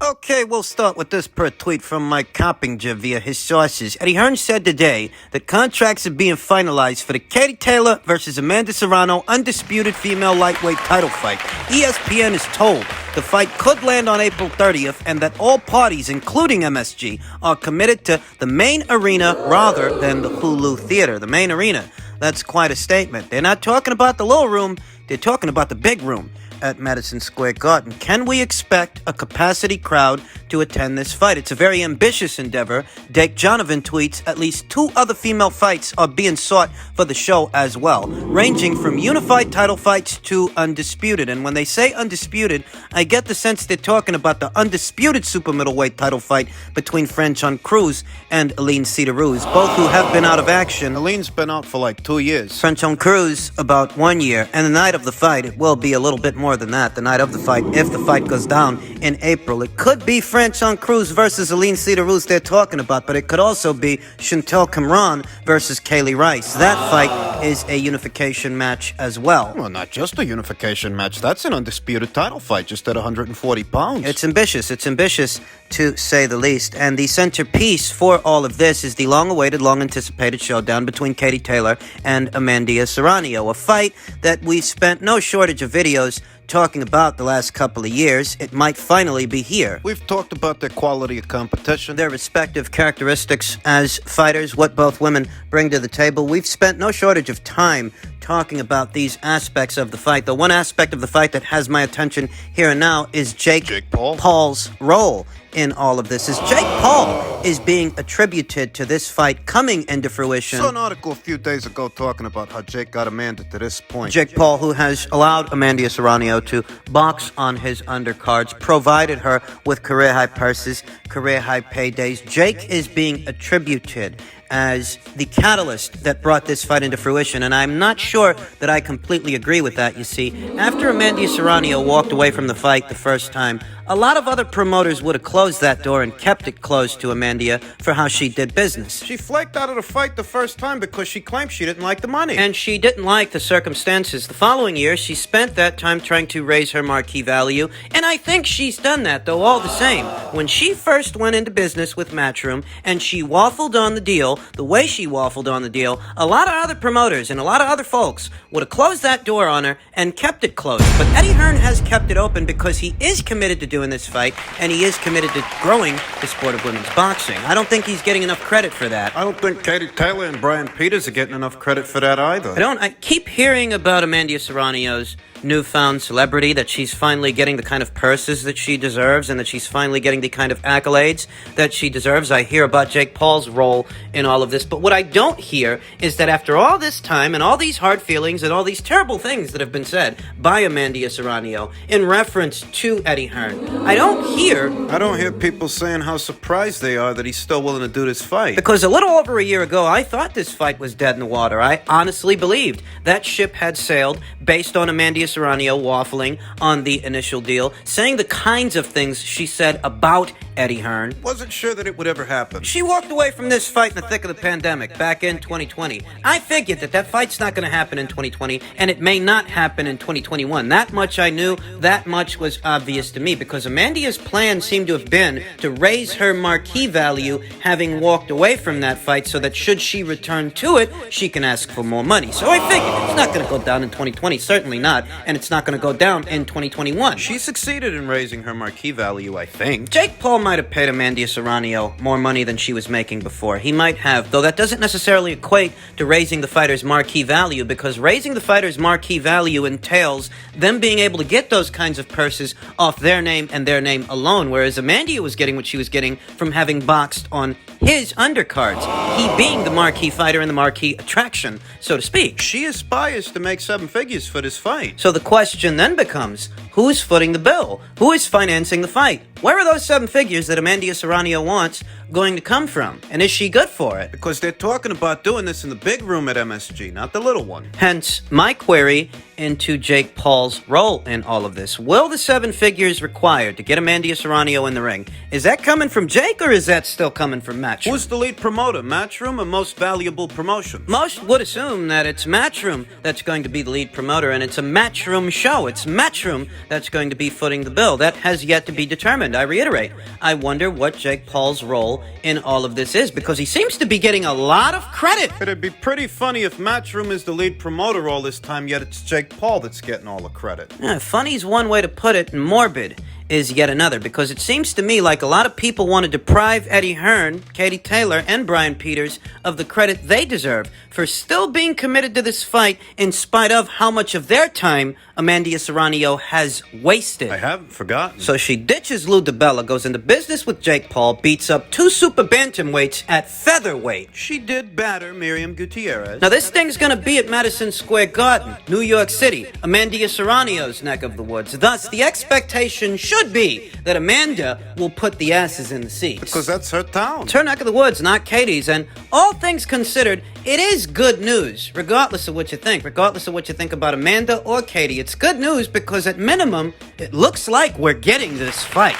Okay, we'll start with this per tweet from Mike Coppinger via his sources. Eddie Hearn said today that contracts are being finalized for the Katie Taylor versus Amanda Serrano undisputed female lightweight title fight. ESPN is told the fight could land on April 30th and that all parties, including MSG, are committed to the main arena rather than the Hulu Theater. The main arena. That's quite a statement. They're not talking about the little room, they're talking about the big room at Madison Square Garden. Can we expect a capacity crowd to attend this fight? It's a very ambitious endeavor. Dake Jonovan tweets at least 2 other female fights are being sought for the show as well, ranging from unified title fights to undisputed. And when they say undisputed, I get the sense they're talking about the undisputed super middleweight title fight between Franchon Cruz and Aline Cedar-Ruz, both who have been out of action. Aline's been out for like 2 years. Franchon Cruz about 1 year, and the night of the fight, it will be a little bit more than that. The night of the fight, if the fight goes down in April, it could be Franchon Cruz versus Aline Cedar-Ruz they're talking about, but it could also be Chantel Cameron versus Kaylee Rice. That fight is a unification match as well. Well, not just a unification match. That's an undisputed title fight, just at 140 pounds. It's ambitious to say the least. And the centerpiece for all of this is the long-awaited, long-anticipated showdown between Katie Taylor and Amanda Serrano, a fight that we've spent no shortage of videos talking about the last couple of years. It might finally be here. We've talked about their quality of competition, their respective characteristics as fighters, what both women bring to the table. We've spent no shortage of time talking about these aspects of the fight. The one aspect of the fight that has my attention here and now is Jake Paul's role in all of this. Is Jake Paul is being attributed to this fight coming into fruition. I saw an article a few days ago talking about how Jake got Amanda to this point. Jake Paul, who has allowed Amanda Serrano to box on his undercards, provided her with career-high purses, career-high paydays. Jake is being attributed as the catalyst that brought this fight into fruition, and I'm not sure that I completely agree with that. You see, after Amanda Serrano walked away from the fight the first time, a lot of other promoters would have closed that door and kept it closed to Amanda for how she did business. She flaked out of the fight the first time because she claimed she didn't like the money. And she didn't like the circumstances. The following year, she spent that time trying to raise her marquee value, and I think she's done that, though, all the same. When she first went into business with Matchroom, and she waffled on the deal, the way she waffled on the deal, a lot of other promoters and a lot of other folks would have closed that door on her and kept it closed. But Eddie Hearn has kept it open because he is committed to doing this fight, and he is committed to growing the sport of women's boxing. I don't think he's getting enough credit for that. I don't think Katie Taylor and Brian Peters are getting enough credit for that either. I keep hearing about Amanda Serrano's newfound celebrity, that she's finally getting the kind of purses that she deserves and that she's finally getting the kind of accolades that she deserves. I hear about Jake Paul's role in all of this, but what I don't hear is that after all this time and all these hard feelings and all these terrible things that have been said by Amanda Serrano in reference to Eddie Hearn, I don't hear people saying how surprised they are that he's still willing to do this fight. Because a little over a year ago, I thought this fight was dead in the water. I honestly believed that ship had sailed based on Amanda Serrano waffling on the initial deal, saying the kinds of things she said about Eddie Hearn. Wasn't sure that it would ever happen. She walked away from this fight in the thick of the pandemic back in 2020. I figured that fight's not going to happen in 2020, and it may not happen in 2021. That much I knew, that much was obvious to me, because Amanda's plan seemed to have been to raise her marquee value, having walked away from that fight, so that should she return to it, she can ask for more money. So I figured it's not going to go down in 2020, certainly not, and it's not going to go down in 2021. She succeeded in raising her marquee value, I think. Jake Paul might have paid Amanda Serrano more money than she was making before. He might have, though that doesn't necessarily equate to raising the fighter's marquee value, because raising the fighter's marquee value entails them being able to get those kinds of purses off their name and their name alone, whereas Amanda was getting what she was getting from having boxed on his undercards, he being the marquee fighter and the marquee attraction, so to speak. She aspires to make 7 figures for this fight. So the question then becomes, who's footing the bill? Who is financing the fight? Where are those 7 figures that Amanda Serrano wants going to come from? And is she good for it? Because they're talking about doing this in the big room at MSG, not the little one. Hence, my query into Jake Paul's role in all of this. Will the 7 figures required to get Amanda Serrano in the ring, is that coming from Jake or is that still coming from Matchroom? Who's the lead promoter, Matchroom or Most Valuable Promotion? Most would assume that it's Matchroom that's going to be the lead promoter, and it's a Matchroom show. It's Matchroom that's going to be footing the bill. That has yet to be determined. I reiterate, I wonder what Jake Paul's role in all of this is, because he seems to be getting a lot of credit. It'd be pretty funny if Matchroom is the lead promoter all this time, yet it's Jake Paul that's getting all the credit. Yeah, funny's one way to put it, and morbid is yet another, because it seems to me like a lot of people want to deprive Eddie Hearn, Katie Taylor, and Brian Peters of the credit they deserve for still being committed to this fight in spite of how much of their time Amanda Serrano has wasted. I haven't forgotten. So she ditches Lou DiBella, goes into business with Jake Paul, beats up 2 super bantamweights at featherweight. She did batter Miriam Gutierrez. Now this thing's gonna be at Madison Square Garden, New York City, Amanda Serrano's neck of the woods. Thus, the expectation should be that Amanda will put the asses in the seats. Because that's her town. It's her neck of the woods, not Katie's, and all things considered, it is good news, regardless of what you think. Regardless of what you think about Amanda or Katie, it's good news because at minimum, it looks like we're getting this fight.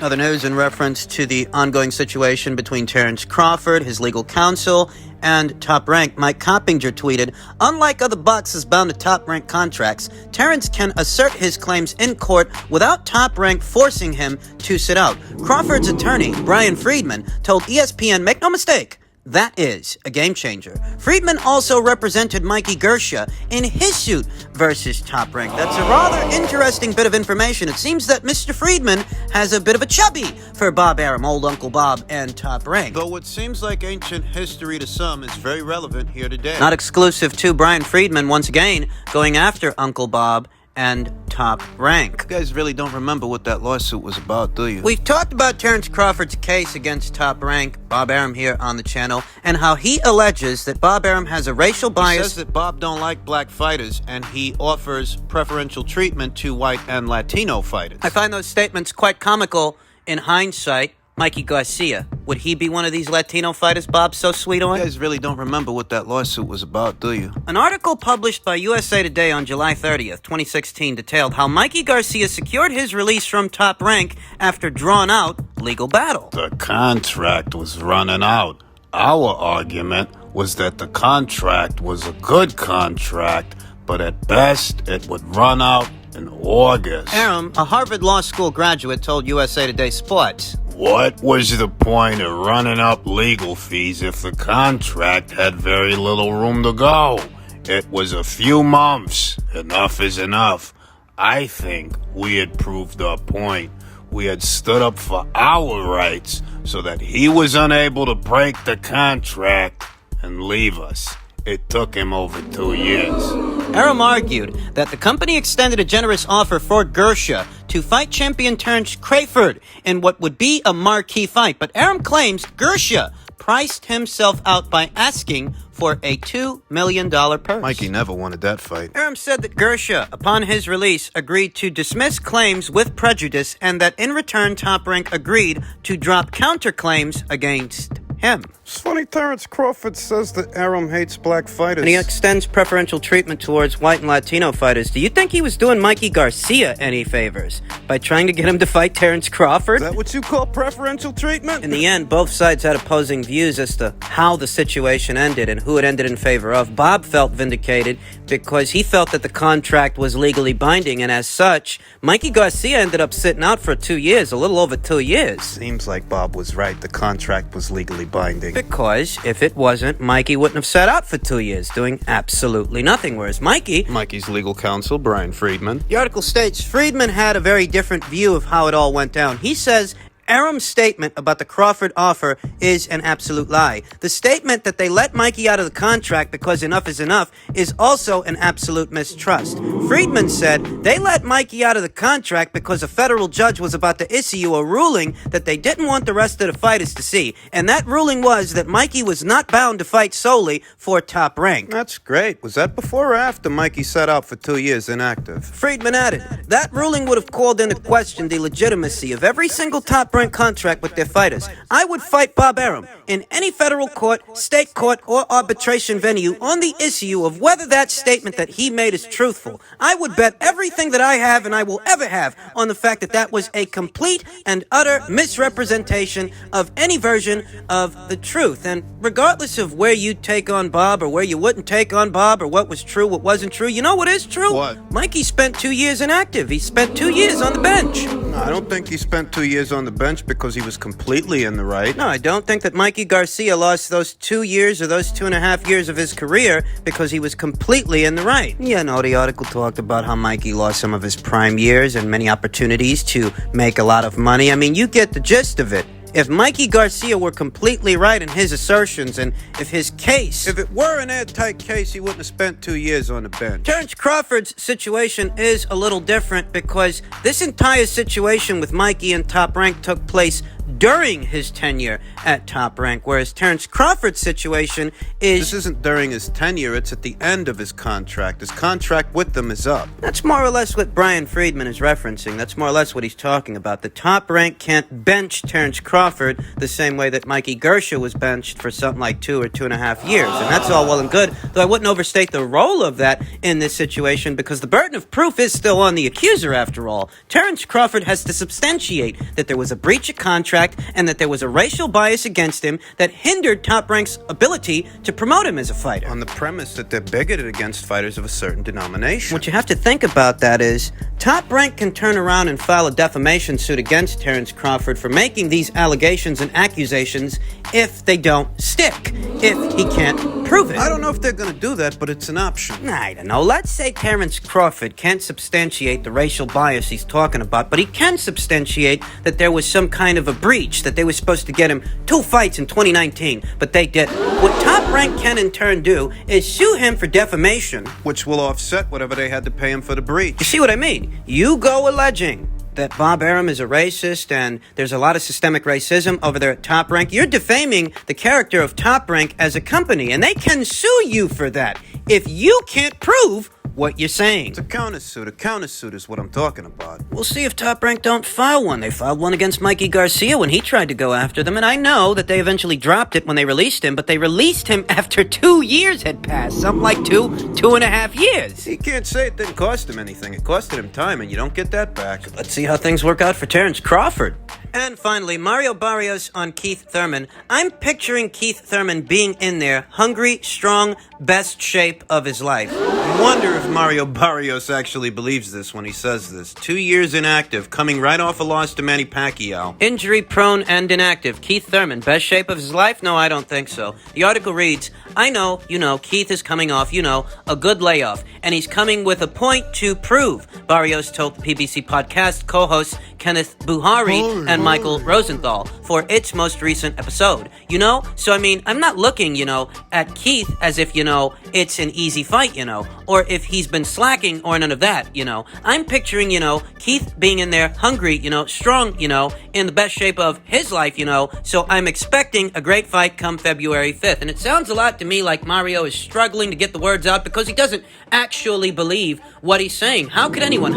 Other news in reference to the ongoing situation between Terrence Crawford, his legal counsel, and Top Rank. Mike Coppinger tweeted, unlike other boxers bound to Top Rank contracts, Terrence can assert his claims in court without Top Rank forcing him to sit out. Crawford's attorney, Brian Freedman, told ESPN, make no mistake, that is a game changer. Freedman also represented Mikey Gersha in his suit versus Top Rank. That's a rather interesting bit of information. It seems that Mr. Freedman has a bit of a chubby for Bob Arum, old Uncle Bob, and Top Rank. Though what seems like ancient history to some is very relevant here today. Not exclusive to Brian Freedman, once again, going after Uncle Bob and Top Rank. You guys really don't remember what that lawsuit was about, do you? We've talked about Terrence Crawford's case against Top Rank, Bob Arum here on the channel, and how he alleges that Bob Arum has a racial bias. He says that Bob don't like black fighters, and he offers preferential treatment to white and Latino fighters. I find those statements quite comical in hindsight. Mikey Garcia, would he be one of these Latino fighters Bob's so sweet on? You guys really don't remember what that lawsuit was about, do you? An article published by USA Today on July 30th, 2016 detailed how Mikey Garcia secured his release from Top Rank after drawn-out legal battle. The contract was running out. Our argument was that the contract was a good contract, but at best it would run out in August. Arum, a Harvard Law School graduate, told USA Today Sports, what was the point of running up legal fees if the contract had very little room to go? It was a few months. Enough is enough. I think we had proved our point. We had stood up for our rights so that he was unable to break the contract and leave us. It took him over 2 years. Arum argued that the company extended a generous offer for Gersha to fight champion Terrence Crawford in what would be a marquee fight, but Arum claims Gersha priced himself out by asking for a $2 million purse. Mikey never wanted that fight. Arum said that Gersha, upon his release, agreed to dismiss claims with prejudice and that in return Top Rank agreed to drop counterclaims against him. It's funny Terrence Crawford says that Arum hates black fighters. And he extends preferential treatment towards white and Latino fighters. Do you think he was doing Mikey Garcia any favors by trying to get him to fight Terrence Crawford? Is that what you call preferential treatment? In the end, both sides had opposing views as to how the situation ended and who it ended in favor of. Bob felt vindicated because he felt that the contract was legally binding, and as such, Mikey Garcia ended up sitting out for 2 years, a little over 2 years. Seems like Bob was right. The contract was legally binding. Because if it wasn't, Mikey wouldn't have sat out for 2 years doing absolutely nothing, whereas Mikey's legal counsel, Brian Freedman. The article states Freedman had a very different view of how it all went down. He says Arum's statement about the Crawford offer is an absolute lie. The statement that they let Mikey out of the contract because enough is enough is also an absolute mistrust. Freedman said they let Mikey out of the contract because a federal judge was about to issue a ruling that they didn't want the rest of the fighters to see. And that ruling was that Mikey was not bound to fight solely for Top Rank. That's great. Was that before or after Mikey sat out for 2 years inactive? Freedman added, that ruling would have called into question the legitimacy of every single Top Rank contract with their fighters. I would fight Bob Arum in any federal court, state court, or arbitration venue on the issue of whether that statement that he made is truthful. I would bet everything that I have and I will ever have on the fact that that was a complete and utter misrepresentation of any version of the truth. And regardless of where you take on Bob or where you wouldn't take on Bob or what was true, what wasn't true, you know what is true? What? Mikey spent 2 years inactive. He spent 2 years on the bench. No, I don't think he spent 2 years on the bench because he was completely in the right. No, I don't think that Mikey Garcia lost those 2 years or those 2.5 years of his career because he was completely in the right. Yeah, no, the article talked about how Mikey lost some of his prime years and many opportunities to make a lot of money. I mean, you get the gist of it. If Mikey Garcia were completely right in his assertions and if his case... If it were an airtight case, he wouldn't have spent 2 years on the bench. Terrence Crawford's situation is a little different because this entire situation with Mikey and Top Rank took place during his tenure at Top Rank, whereas Terrence Crawford's situation is... This isn't during his tenure, it's at the end of his contract. His contract with them is up. That's more or less what Brian Freedman is referencing. That's more or less what he's talking about. The Top Rank can't bench Terrence Crawford the same way that Mikey Garcia was benched for something like 2 or 2.5 years. And that's all well and good, though I wouldn't overstate the role of that in this situation because the burden of proof is still on the accuser after all. Terrence Crawford has to substantiate that there was a breach of contract and that there was a racial bias against him that hindered Top Rank's ability to promote him as a fighter. On the premise that they're bigoted against fighters of a certain denomination. What you have to think about that is, Top Rank can turn around and file a defamation suit against Terrence Crawford for making these allegations and accusations if they don't stick, if he can't prove it. I don't know if they're going to do that, but it's an option. I don't know. Let's say Terrence Crawford can't substantiate the racial bias he's talking about, but he can substantiate that there was some kind of a breach, that they were supposed to get him 2 fights in 2019, but they didn't. What Top Rank can in turn do is sue him for defamation, which will offset whatever they had to pay him for the breach. You see what I mean? You go alleging that Bob Arum is a racist and there's a lot of systemic racism over there at Top Rank. You're defaming the character of Top Rank as a company, and they can sue you for that if you can't prove what you're saying. It's a countersuit. A countersuit is what I'm talking about. We'll see if Top Rank don't file one. They filed one against Mikey Garcia when he tried to go after them, and I know that they eventually dropped it when they released him, but they released him after 2 years had passed. Something like 2.5 years. He can't say it didn't cost him anything. It costed him time, and you don't get that back. Let's see how things work out for Terrence Crawford. And finally, Mario Barrios on Keith Thurman. I'm picturing Keith Thurman being in there, hungry, strong, best shape of his life. I wonder if Mario Barrios actually believes this when he says this. 2 years inactive, coming right off a loss to Manny Pacquiao. Injury prone and inactive. Keith Thurman, best shape of his life? No, I don't think so. The article reads, I know, Keith is coming off, a good layoff, and he's coming with a point to prove, Barrios told the PBC podcast co-hosts Kenneth Buhari and Michael Rosenthal for its most recent episode. So I'm not looking, at Keith as if, it's an easy fight, or if he's been slacking or none of that, I'm picturing, Keith being in there hungry, strong, in the best shape of his life, so I'm expecting a great fight come February 5th. And it sounds a lot to me like Mario is struggling to get the words out because he doesn't actually believe what he's saying. How could anyone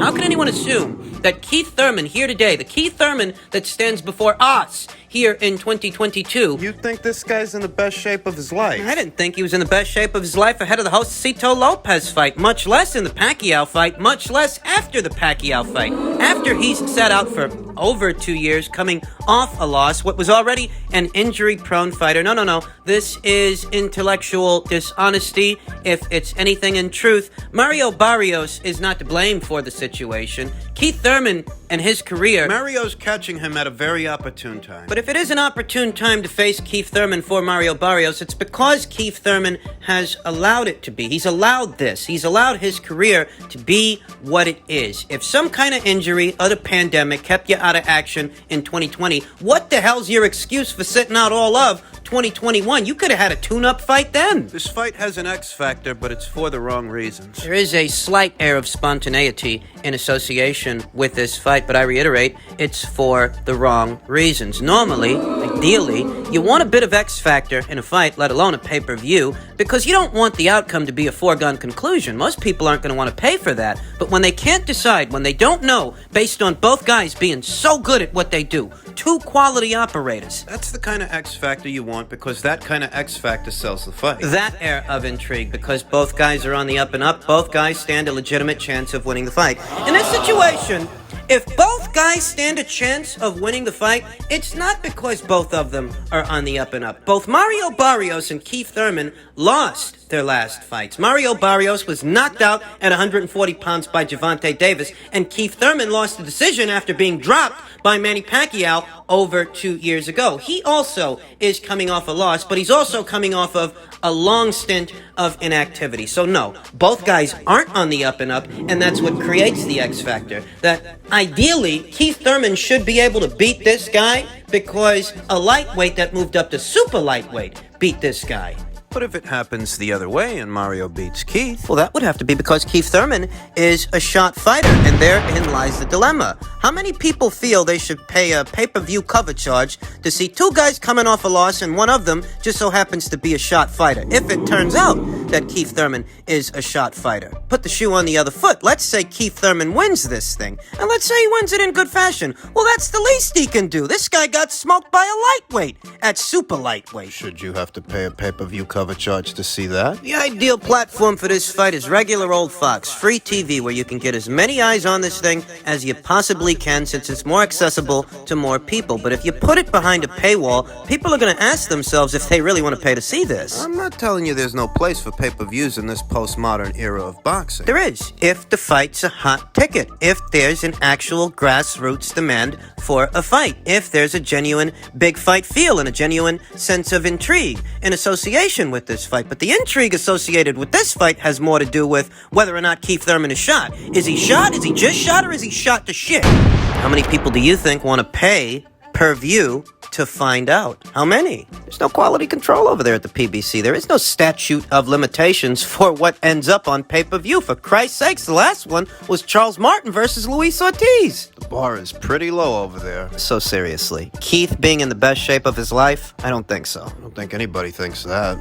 assume that Keith Thurman here today, the Keith Thurman that stands before us here in 2022. You think this guy's in the best shape of his life? I didn't think he was in the best shape of his life ahead of the Josecito Lopez fight, much less in the Pacquiao fight, much less after the Pacquiao fight. After he's sat out for over 2 years, coming off a loss, what was already an injury-prone fighter. No. This is intellectual dishonesty. If it's anything in truth, Mario Barrios is not to blame for the situation. Keith Thurman and his career... Mario's catching him at a very opportune time. But if it is an opportune time to face Keith Thurman for Mario Barrios, it's because Keith Thurman has allowed it to be. He's allowed this. He's allowed his career to be what it is. If some kind of injury or the pandemic kept you out of action in 2020, what the hell's your excuse for sitting out all of 2021? You could have had a tune-up fight then. This fight has an X factor, but it's for the wrong reasons. There is a slight air of spontaneity in association with this fight, but I reiterate, it's for the wrong reasons. Normally, ideally, you want a bit of X factor in a fight, let alone a pay-per-view, because you don't want the outcome to be a foregone conclusion. Most people aren't going to want to pay for that, but when they can't decide, when they don't know, based on both guys being so good at what they do, two quality operators. That's the kind of X factor you want, because that kind of X factor sells the fight. That air of intrigue, because both guys are on the up and up, both guys stand a legitimate chance of winning the fight. In this situation, if both guys stand a chance of winning the fight, it's not because both of them are on the up and up. Both Mario Barrios and Keith Thurman lost their last fights. Mario Barrios was knocked out at 140 pounds by Gervonta Davis, and Keith Thurman lost the decision after being dropped by Manny Pacquiao over 2 years ago. He also is coming off a loss, but he's also coming off of a long stint of inactivity. So no, both guys aren't on the up and up, and that's what creates the X factor. That ideally, Keith Thurman should be able to beat this guy because a lightweight that moved up to super lightweight beat this guy. But if it happens the other way and Mario beats Keith, Well, that would have to be because Keith Thurman is a shot fighter, and therein lies the dilemma. How many people feel they should pay a pay-per-view cover charge to see two guys coming off a loss, and one of them just so happens to be a shot fighter? If it turns out that Keith Thurman is a shot fighter. Put the shoe on the other foot. Let's say Keith Thurman wins this thing, and let's say he wins it in good fashion. Well, that's the least he can do. This guy got smoked by a lightweight at super lightweight. should you have to pay a pay-per-view cover charge to see that? The ideal platform for this fight is regular old Fox, free TV, where you can get as many eyes on this thing as you possibly can, since it's more accessible to more people. But if you put it behind a paywall, people are going to ask themselves if they really want to pay to see this. I'm not telling you there's no place for pay-per-views in this postmodern era of boxing. There is, if the fight's a hot ticket, if there's an actual grassroots demand for a fight, if there's a genuine big fight feel and a genuine sense of intrigue in association with this fight. But the intrigue associated with this fight has more to do with whether or not Keith Thurman is shot. Is he shot? Is he just shot? Or is he shot to shit? How many people do you think want to pay per view to find out? How many? There's no quality control over there at the PBC. There is no statute of limitations for what ends up on pay-per-view. For Christ's sakes, the last one was Charles Martin versus Luis Ortiz. The bar is pretty low over there. So seriously, Keith being in the best shape of his life? I don't think so. I don't think anybody thinks that.